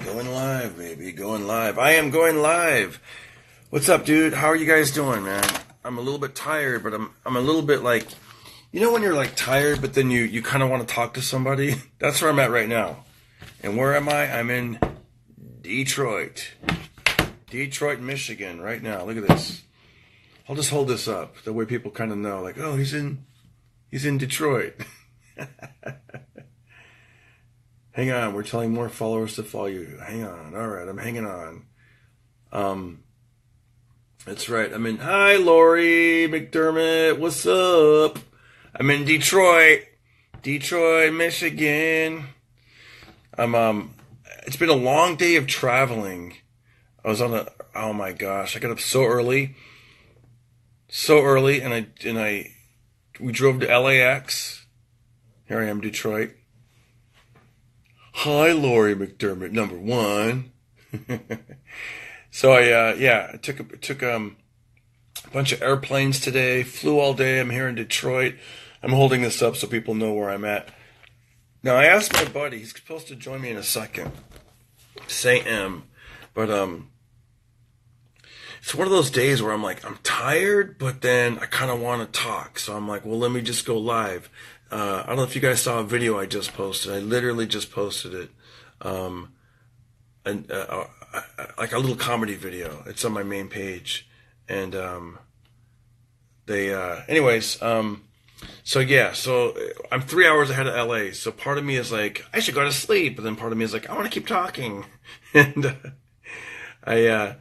Going live, baby. Going live. I am going live. What's up, dude? How are you guys doing, man? I'm a little bit tired, but I'm a little bit like, when you're like tired, but then you kind of want to talk to somebody? That's where I'm at right now. And where am I? I'm in Detroit. Detroit, Michigan right now. Look at this. I'll just hold this up. That way people kind of know, like, oh, he's in Detroit. Hang on, we're telling more followers to follow you. Hang on. All right, I'm hanging on. That's right. Hi, Lori McDermott. What's up? I'm in Detroit, Michigan. It's been a long day of traveling. I was oh my gosh, I got up so early, and we drove to LAX. Here I am, Detroit. Hi, Lori McDermott, number one. So I took a bunch of airplanes today, flew all day. I'm here in Detroit. I'm holding this up so people know where I'm at. Now, I asked my buddy, he's supposed to join me in a second, Sam, but it's one of those days where I'm like, I'm tired, but then I kind of want to talk. So I'm like, well, let me just go live. I don't know if you guys saw a video I just posted. I literally just posted it. Like a little comedy video. It's on my main page. And so I'm 3 hours ahead of LA. So part of me is like, I should go to sleep. But then part of me is like, I want to keep talking. And I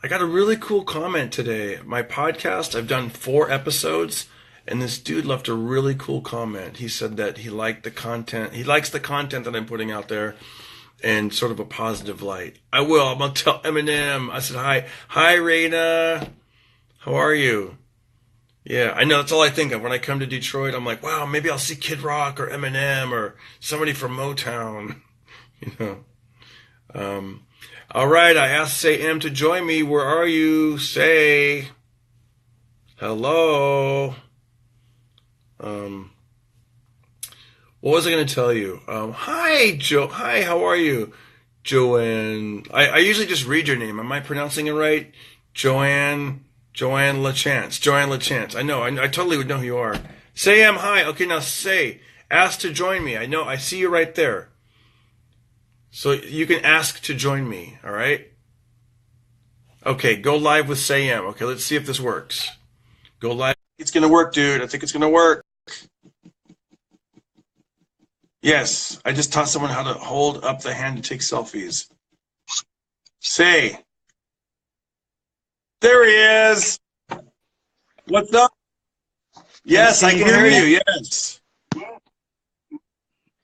got a really cool comment today. My podcast, I've done 4 episodes. And this dude left a really cool comment. He said that he liked the content. He likes the content that I'm putting out there in sort of a positive light. I'm going to tell Eminem. I said, hi. Hi, Raina. How are you? Yeah, I know. That's all I think of. When I come to Detroit, I'm like, wow, maybe I'll see Kid Rock or Eminem or somebody from Motown. All right, I asked Sam to join me. Where are you? Say hello. What was I going to tell you? Hi, Joe. Hi, how are you? Joanne. I usually just read your name. Am I pronouncing it right? Joanne LaChance. Joanne LaChance. I know. I totally would know who you are. Sam, hi. Okay, now ask to join me. I know. I see you right there. So you can ask to join me. All right? Okay, go live with Sam. Okay, let's see if this works. Go live. It's going to work, dude. I think it's going to work. Yes, I just taught someone how to hold up the hand to take selfies. Say. There he is. What's up? Yes, I can hear you. Yes.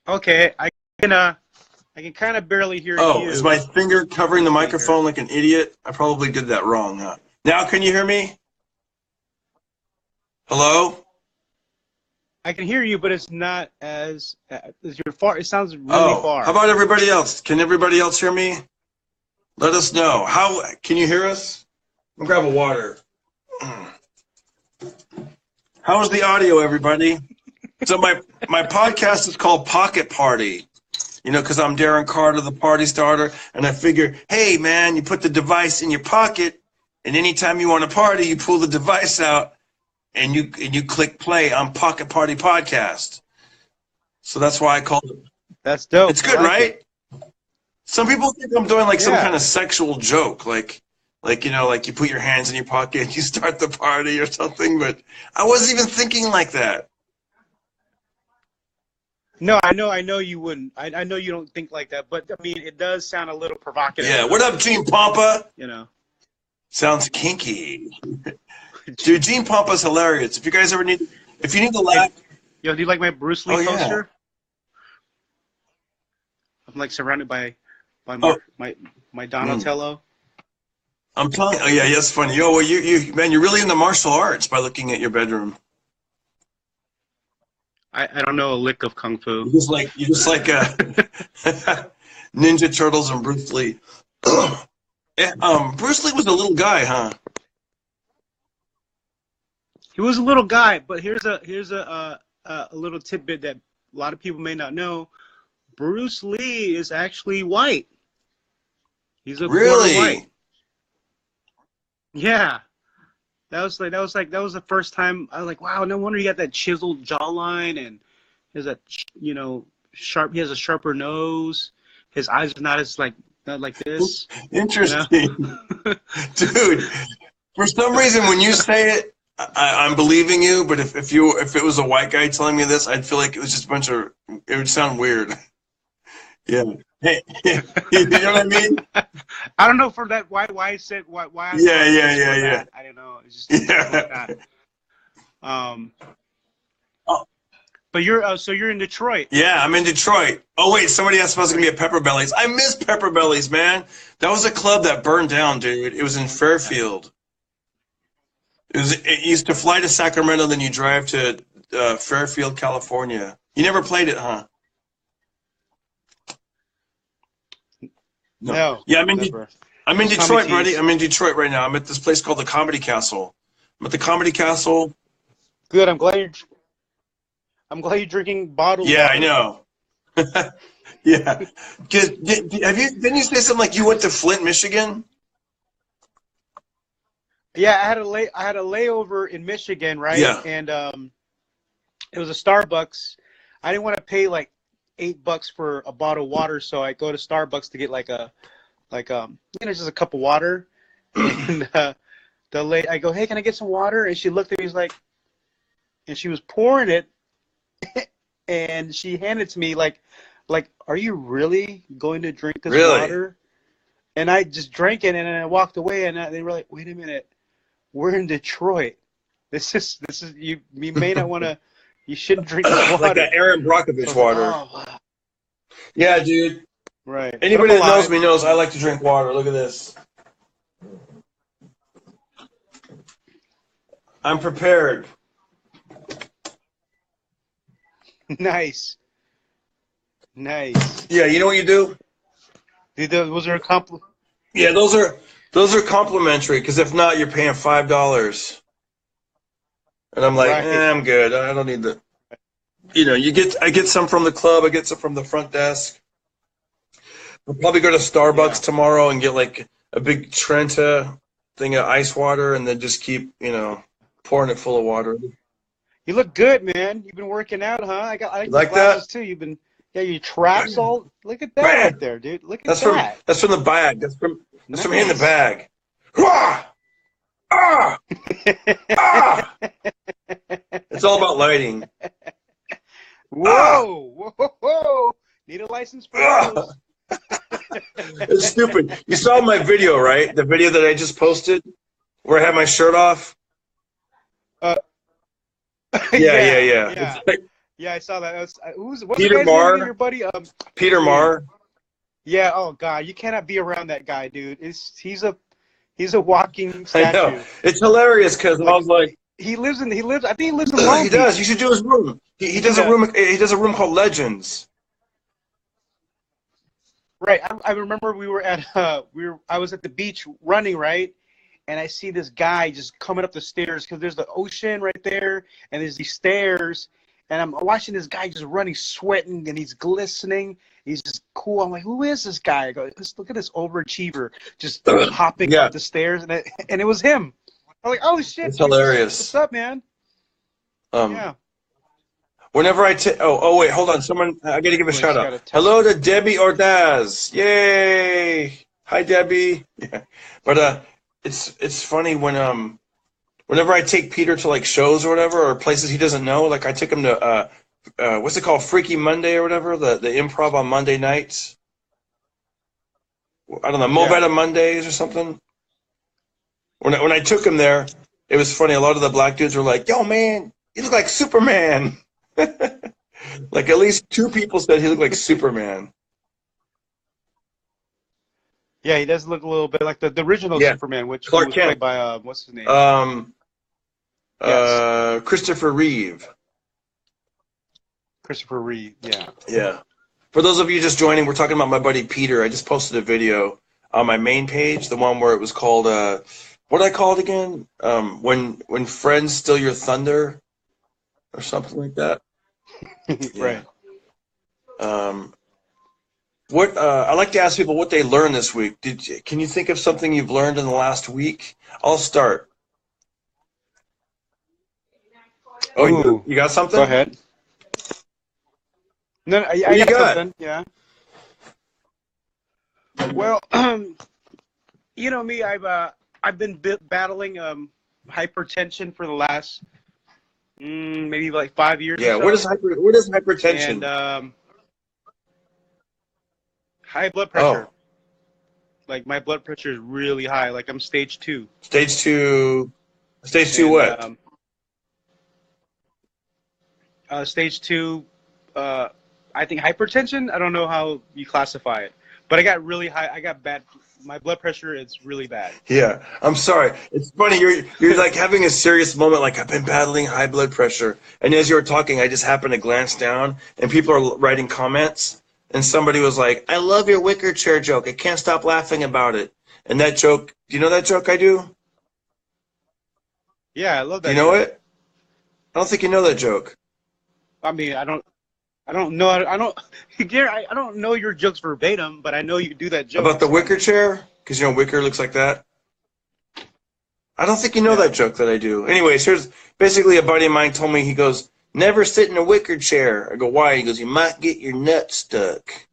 Okay, I can kind of barely hear you. Oh, is my finger covering the microphone like an idiot? I probably did that wrong, huh? Now can you hear me? Hello? I can hear you, but it's not as you're far. It sounds really far. How about everybody else? Can everybody else hear me? Let us know. How can you hear us? I'll grab a water. How is the audio, everybody? So my podcast is called Pocket Party. Because I'm Darren Carter, the party starter, and I figure, hey man, you put the device in your pocket, and anytime you want to party, you pull the device out. And you click play on Pocket Party Podcast. So that's why I called it. That's dope. It's good, right? Some people think I'm doing like some kind of sexual joke, like you put your hands in your pocket and you start the party or something, but I wasn't even thinking like that. No, I know you wouldn't. I know you don't think like that, but I mean, it does sound a little provocative. Yeah, what up, Gene Pompa? Sounds kinky. Dude, Gene Pompa's hilarious. If you guys ever need to laugh. Yo, do you like my Bruce Lee poster? I'm like surrounded by my Donatello. I'm telling you. Oh yeah, that's funny. Yo, well, you man, you're really into martial arts by looking at your bedroom. I don't know a lick of kung fu. You just like Ninja Turtles and Bruce Lee. Bruce Lee was a little guy, huh? He was a little guy, but here's a little tidbit that a lot of people may not know. Bruce Lee is actually white. He's a quarter white. Really? Yeah. That was the first time I was like, wow, no wonder he got that chiseled jawline and he has a sharp. He has a sharper nose. His eyes are not like this. You know. Interesting. Dude, for some reason, when you say it, I'm believing you. But if it was a white guy telling me this, I'd feel like it was just a bunch of. It would sound weird. Yeah. Hey, you know what I mean? I don't know for that why I said why I Yeah, thought yeah, this or yeah, yeah. that. I don't know. It's just Yeah. like that. Um, Oh, but you're so you're in Detroit. yeah, I'm in Detroit. Oh wait, somebody asked if I was gonna be at Pepper Bellies. I miss Pepper Bellies, man. That was a club that burned down, dude. It was in Fairfield. It used to fly to Sacramento, then you drive to Fairfield, California. You never played it, huh? No. No, Yeah, never. I'm in Just Tommy Detroit, buddy. T's. I'm in Detroit right now. I'm at this place called the Comedy Castle. I'm at the Comedy Castle. Good. I'm glad you're drinking bottled Yeah, I water. know. Yeah. Didn't you say something like you went to Flint, Michigan? Yeah, I had a layover in Michigan, right? Yeah. And it was a Starbucks. I didn't want to pay like $8 for a bottle of water, so I go to Starbucks to get just a cup of water. And I go, hey, can I get some water? And she looked at me, and she was pouring it, and she handed it to me like, are you really going to drink this Really? water? And I just drank it, and then I walked away, and they were like, wait a minute, we're in Detroit. This is you may not want to. You shouldn't drink this water. Like that Aaron Brockovich water. Oh, wow. Yeah, dude. Right. Anybody that knows me knows I like to drink water. Look at this. I'm prepared. Nice. Nice. Yeah, you know what you do? Was there a compliment? Yeah, those are complimentary because if not, you're paying $5. And I'm like, Right. I'm good. I don't need the. I get some from the club. I get some from the front desk. I'll probably go to Starbucks tomorrow and get like a big Trenta thing of ice water, and then just keep pouring it full of water. You look good, man. You've been working out, huh? I like like the glasses that? too. Your traps all. Look at that Man. right there, dude. Look at that. That's from the bag. That's from me in the Nice. bag. Ah! Ah! Ah! It's all about lighting. Whoa! Whoa! Need a license for those? It's stupid. You saw my video, right? The video that I just posted where I had my shirt off? Yeah. It's like Yeah, I saw that. What's Peter the guy's Marr. name? Your buddy? Peter Marr. Yeah. Oh God, you cannot be around that guy, dude. He's a walking I statue. know. It's hilarious because I was like, I think he lives in Long he Beach. does. You should do his room. He does a room. He does a room called Legends. Right. I remember I was at the beach running, right? And I see this guy just coming up the stairs because there's the ocean right there, and there's these stairs, and I'm watching this guy just running, sweating, and he's glistening. He's just cool. I'm like, who is this guy? I go, look at this overachiever just hopping up the stairs, and it was him. I'm like, oh shit! It's hilarious. What's up, man? Yeah. Whenever I wait, hold on. I gotta give a shout out. Hello to Debbie Ordaz. Yay! Hi, Debbie. Yeah. But it's funny whenever I take Peter to like shows or whatever, or places he doesn't know. Like I took him to what's it called, Freaky Monday or whatever, the improv on Monday nights. I don't know, Movetta Mondays or something. When I took him there, it was funny. A lot of the black dudes were like, "Yo, man, you look like Superman." Like at least 2 people said he looked like Superman. Yeah, he does look a little bit like the original Superman, which Clark was Kent. played by what's his name? Christopher Reeve. Christopher Reeve. Yeah. Yeah. For those of you just joining, we're talking about my buddy Peter. I just posted a video on my main page, the one where it was called what did I call it again? When friends steal your thunder, or something like that. Right. What I like to ask people what they learned this week. Can you think of something you've learned in the last week? I'll start. Oh, Ooh, you got go something? ahead. No, What I do you got got? something. Yeah. Well, you know me. I've been battling hypertension for the last maybe like 5 years or Yeah. so, What is and hypertension? high blood pressure. Oh, Like my blood pressure is really high. Like I'm stage 2, stage two. Stage two and what? stage 2, uh, I think hypertension. I don't know how you classify it, but I got really high. I got bad. My blood pressure is really bad. Yeah. I'm sorry. It's funny. You're like having a serious moment. Like I've been battling high blood pressure, and as you were talking, I just happened to glance down, and people are writing comments, and somebody was like, "I love your wicker chair joke. I can't stop laughing about it." And that joke. Do you know that joke I do? Yeah, I love Do you that know joke. it? I don't think you know that joke. I mean, I don't know. I don't. Gary, I don't know your jokes verbatim, but I know you do that About joke. the So I wicker mean, chair? Because, wicker looks like that. I don't think you know yeah. that joke that I do. Anyways, here's basically a buddy of mine told me, he goes, never sit in a wicker chair. I go, why? He goes, you might get your nut stuck.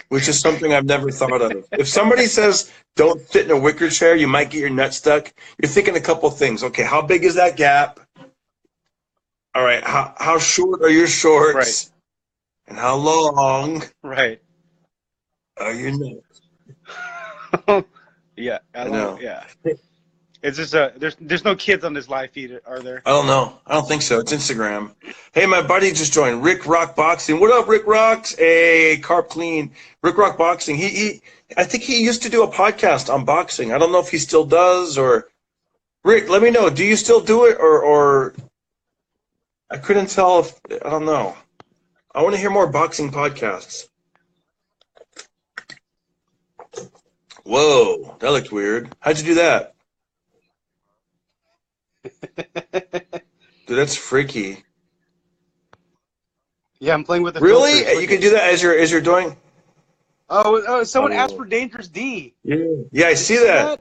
Which is something I've never thought of. If somebody says, don't sit in a wicker chair, you might get your nut stuck, you're thinking a couple things. Okay, how big is that gap? All right, how short are your Right. shorts? And how long Right. are your nuts? Yeah. I I long. know. Yeah. It's just there's no kids on this live feed, are there? I don't know. I don't think so. It's Instagram. Hey, my buddy just joined. Rick Rock Boxing. What up, Rick Rocks? Hey, Carp Clean. Rick Rock Boxing. I think he used to do a podcast on boxing. I don't know if he still does or. Rick, let me know. Do you still do it or I couldn't tell if I don't know. I want to hear more boxing podcasts. Whoa, that looked weird. How'd you do that? Dude, that's freaky. Yeah, I'm playing with the filters. Really? You Look can at. do that as you're doing. Someone asked Oh, for Dangerous D. yeah. Yeah, I Did you see see that. that?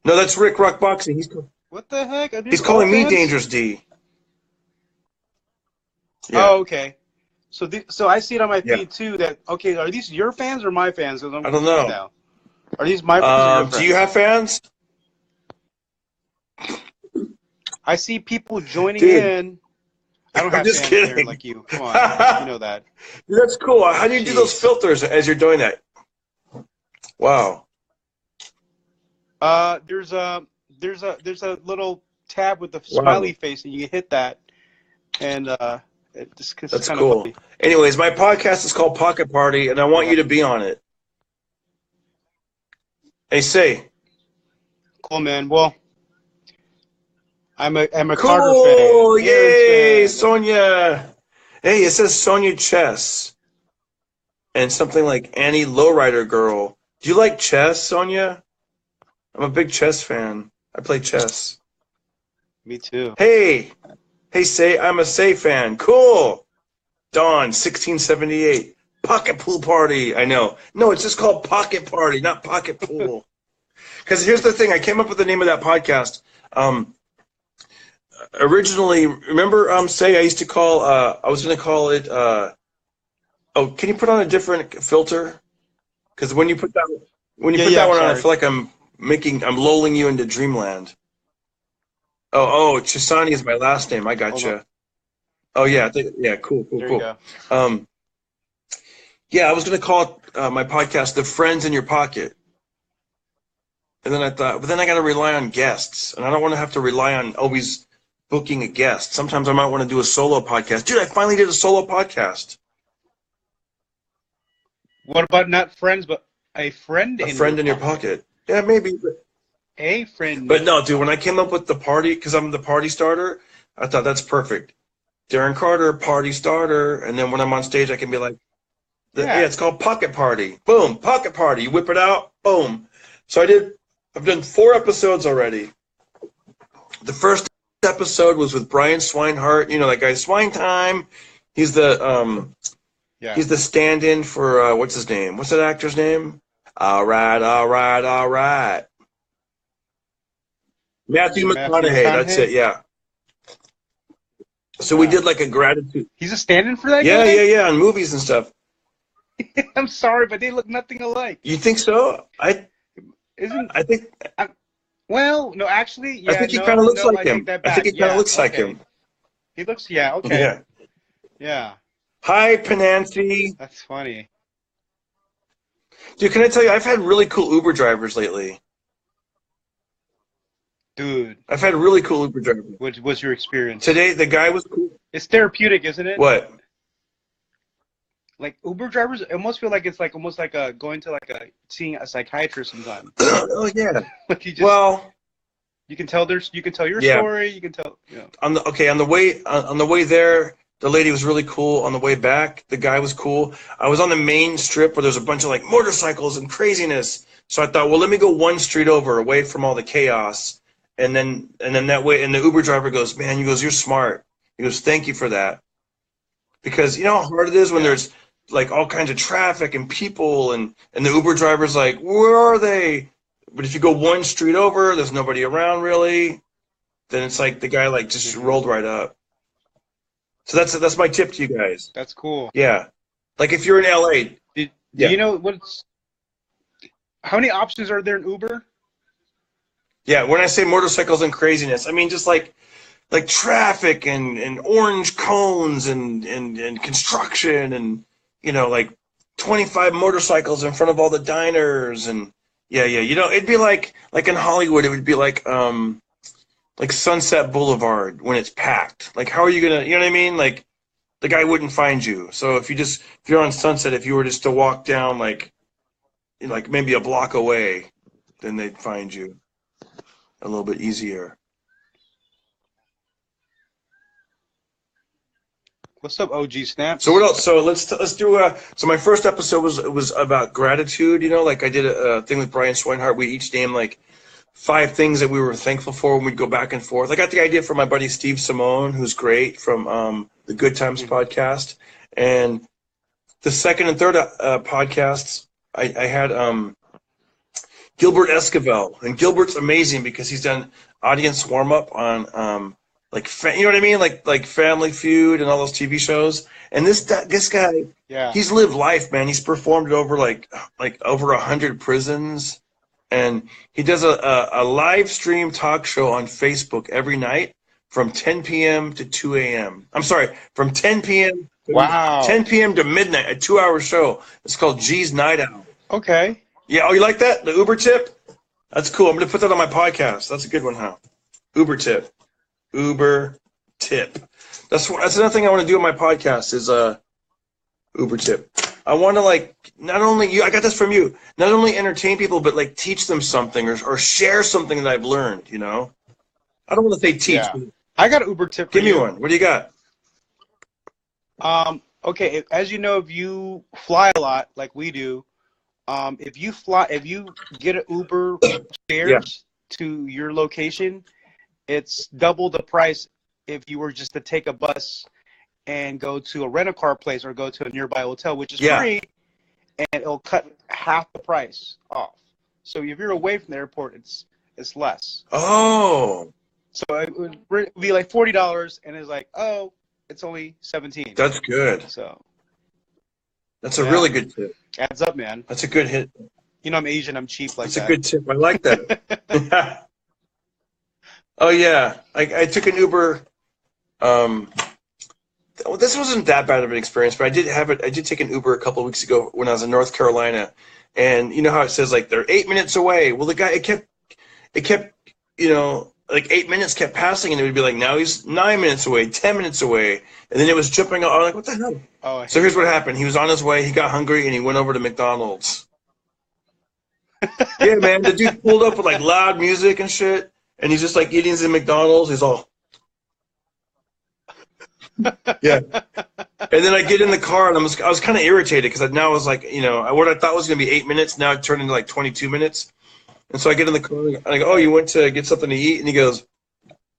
No, that's Rick Rock Boxing. What the heck? Are He's these our calling me fans? Dangerous D. Yeah, Oh, okay. So I see it on my yeah. feed too. That okay? Are these your fans or my fans? Because I'm I don't confused know. now. Are these my friends or your Do you friends? have fans? I see people joining Dude, in. I don't I'm have just fans, Darren, kidding. like you. Come on, you Dude, know that. that's cool. How do you do those Jeez. filters as you're doing that? Wow. There's a little tab with the smiley Wow. face, and you hit that, and it's That's kind of cool. funny. Anyways, my podcast is called Pocket Party, and I want Yeah, you to be on it. Hey, say. cool, man. Well, I'm a Carter fan, Cool. Aaron's Yay, fan. Sonia. Hey, it says Sonia Chess and something like Annie Lowrider Girl. Do you like chess, Sonia? I'm a big chess fan. I play chess. Me too. Hey, hey, say I'm a Say fan. Cool. Dawn, 1678. Pocket pool party. I know. No, it's just called Pocket Party, not Pocket Pool. Because here's the thing. I came up with the name of that podcast. Um, Originally, remember, say I used to call. I was going to call it. Oh, can you put on a different filter? Because when you Yeah, put yeah. that I'm one on, I sorry. feel like I'm lulling you into dreamland. Oh, Chisani is my last name. I Hold on. gotcha. Oh yeah, yeah, cool, cool, There you cool. go. Um, yeah, I was gonna call my podcast "The Friends in Your Pocket," and then I thought, but then I got to rely on guests, and I don't want to have to rely on always booking a guest. Sometimes I might want to do a solo podcast. Dude, I finally did a solo podcast. What about not friends, but a friend A in your friend in your pocket? pocket. Yeah, maybe. A friend But in your no, dude, when I pocket. came up with the party, because I'm the party starter, I thought that's perfect. Darren Carter, party starter, and then when I'm on stage, I can be like, yeah, Yeah. it's called Pocket Party. Boom, Pocket Party. You whip it out, boom. So I've done 4 episodes already. The first episode was with Brian Swinehart, that guy Swine Time. He's the Yeah. he's the stand-in for what's his name? What's that actor's name? All right, all right, all right. Matthew Matthew McConaughey. That's it. McConaughey. Yeah. So we Yeah. did like a gratitude. He's a stand-in for that Yeah, yeah, guy. yeah, on movies and stuff. I'm sorry, but they look nothing alike. You think so? Isn't I think I, well, no, actually, I yeah, think he kind of looks no, like I take him. that I think back. he kind of Yeah, looks like okay. him. He looks, yeah, okay, Yeah. yeah. Hi, Penancy. That's funny, Dude, can I tell you, I've had really cool Uber drivers lately. dude. I've had really cool Uber drivers. What was your experience? Today, the guy was cool. It's therapeutic, isn't it? What? Like Uber drivers, I almost feel like it's like almost like a going to like a seeing a psychiatrist sometimes. Oh, yeah. Like you just Well, you can tell your yeah. story. You can tell, you know. On the way there, the lady was really cool. On the way back, the guy was cool. I was on the main strip where there's a bunch of like motorcycles and craziness. So I thought, well, let me go one street over, away from all the chaos, and then that way. And the Uber driver goes, man, he goes, you're smart. He goes, thank you for that, because you know how hard it is when Yeah. there's like all kinds of traffic and people, and the Uber driver's like, where are they? But if you go one street over, there's nobody around really. Then it's like the guy like just rolled right up. So that's my tip to you guys. That's cool. Yeah, like if you're in LA, Do yeah, you know how many options are there in Uber? yeah. When I say motorcycles and craziness, I mean just like traffic and orange cones and construction and like 25 motorcycles in front of all the diners and yeah. It'd be like in Hollywood, it would be like Sunset Boulevard when it's packed. Like, how are you gonna, you know what I mean? Like, the guy wouldn't find you. So if you're on Sunset, if you were just to walk down like maybe a block away, then they'd find you a little bit easier. What's up, OG Snaps? So what else? So let's do. So my first episode was about gratitude. Like I did a thing with Brian Swinehart. We each named like 5 things that we were thankful for when we'd go back and forth. I got the idea from my buddy Steve Simone, who's great from the Good Times podcast. And the second and third podcasts, I had Gilbert Esquivel. And Gilbert's amazing because he's done audience warm-up on you know what I mean? Like Family Feud and all those TV shows. And this guy, Yeah. he's lived life, man. He's performed at over like over 100 prisons. And he does a live stream talk show on Facebook every night from 10 p.m. to 2 a.m. I'm sorry, from 10 p.m. Wow. 10 p.m. to midnight, a 2-hour show. It's called G's Night Out. Okay. Yeah, oh, you like that? The Uber tip? That's cool. I'm going to put that on my podcast. That's a good one, huh? Uber tip. That's another thing I want to do on my podcast is Uber tip. I want to not only I got this from you, not only entertain people, but teach them something or share something that I've learned, I don't want to say teach. Yeah. I got an Uber tip for Give me you. one. What do you got? Okay, as you know, if you fly a lot like we do, if you get an Uber shares to your location, it's double the price if you were just to take a bus and go to a rental-car place or go to a nearby hotel, which is free, and it'll cut half the price off. So if you're away from the airport, it's less. Oh. So it would be like $40, and it's like, oh, it's only $17. That's good. So that's a really good tip. Adds up, man. That's a good hit. I'm Asian. I'm cheap like that. That's a good tip. I like that. Oh yeah, I took an Uber. This wasn't that bad of an experience, but I did take an Uber a couple of weeks ago when I was in North Carolina, and you know how it says they're 8 minutes away. Well, the guy it kept 8 minutes kept passing, and it would be like now he's 9 minutes away, 10 minutes away, and then it was jumping. I'm like, what the hell? Oh, so here's what happened. He was on his way. He got hungry, and he went over to McDonald's. Yeah, man, the dude pulled up with loud music and shit, and he's just eating his McDonald's. He's all. Yeah, and then I get in the car and I was kind of irritated because now I was what I thought was gonna be 8 minutes now it turned into 22 minutes, and so I get in the car and I go, oh, you went to get something to eat? And he goes,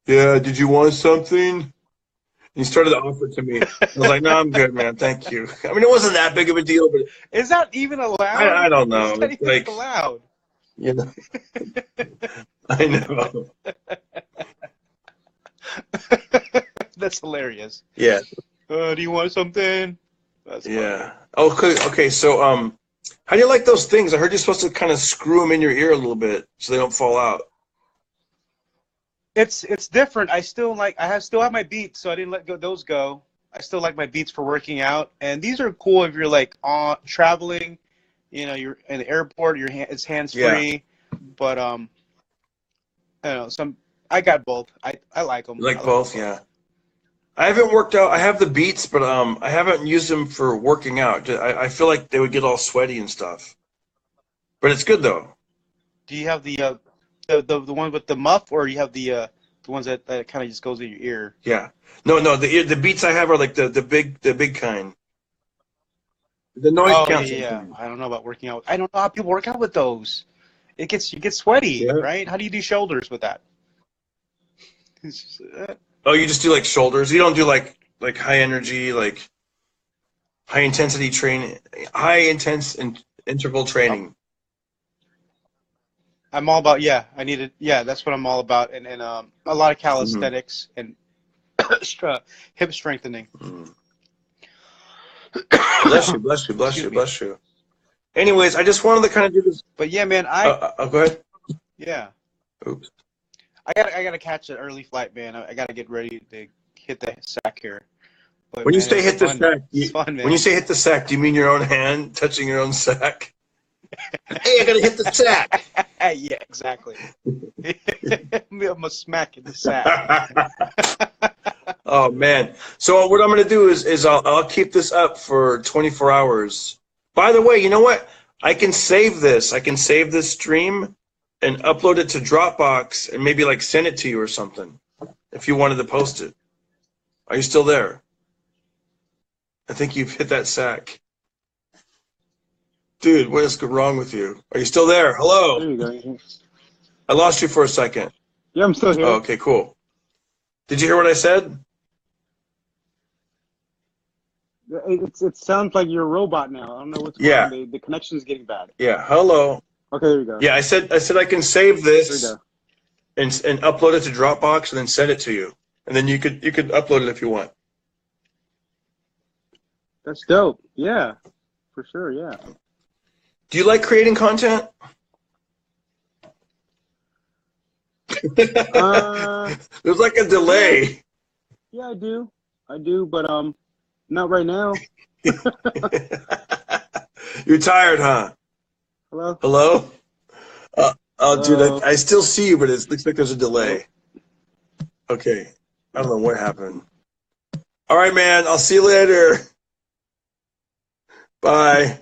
yeah, did you want something? He started to offer it to me. I was like, no, I'm good, man. Thank you. I mean, it wasn't that big of a deal, but Is that even I, allowed? I don't Is know. that It's even like, allowed? you know, I know. That's hilarious. Yeah, Do you want something? That's funny. yeah. Okay, okay. So, how do you like those things? I heard you're supposed to kind of screw them in your ear a little bit so they don't fall out. It's different. Still have my Beats, so I didn't let those go. I still like my Beats for working out, and these are cool if you're like on traveling. You know, you're in the airport. It's hands Yeah. free, but I don't know. I got both. I like them. You I like like them both? both. Yeah. I haven't worked out. I have the Beats, but I haven't used them for working out. I feel like they would get all sweaty and stuff. But it's good though. Do you have the one with the muff, or you have the ones that kind of just goes in your ear? Yeah. No, no. The Beats I have are like the big kind. The noise Oh yeah, yeah, canceling yeah. kind. I don't know about working out. I don't know how people work out with those. You get sweaty, Yeah. right? How do you do shoulders with that? It's just, Oh, you just do like shoulders. You don't do like high energy, like high intensity training, high intense interval oh, training. I'm all about yeah. That's what I'm all about, and a lot of Hmm. calisthenics and hip strengthening. Mm. Bless you, bless you, bless Excuse you, me. bless you. Anyways, I just wanted to kind of do this. But yeah, man, Go ahead. yeah, Oops. I gotta catch an early flight, man. I gotta get ready to hit the sack here. But When you man, it say was hit the fun. sack, It's fun, when you man. say hit the sack, do you mean your own hand touching your own sack? Hey, I gotta hit the sack. Yeah, exactly. I'm a smack in the sack. Oh man. So what I'm gonna do is I'll keep this up for 24 hours. By the way, you know what? I can save this. I can save this stream and upload it to Dropbox and maybe like send it to you or something if you wanted to post it. Are you still there? I think you've hit that sack. Dude, what is wrong with you? Are you still there? Hello? There you go. I lost you for a second. Yeah, I'm still Oh, here. okay, cool. Did you hear what I said? It sounds like you're a robot now. I don't know what's going on. Yeah, The connection's getting bad. yeah. Hello. Okay, there you go. Yeah, I said I can save There you this go. and upload it to Dropbox and then send it to you. And then you could upload it if you want. That's dope. Yeah, for sure. Yeah. Do you like creating content? Uh, There's like a yeah, delay. yeah, I do. I do, but not right now. You're tired, huh? Hello. Hello? Oh, dude, Hello. I still see you, but it looks like there's a Hello. delay. Okay. I don't know what happened. All right, man. I'll see you later. Bye.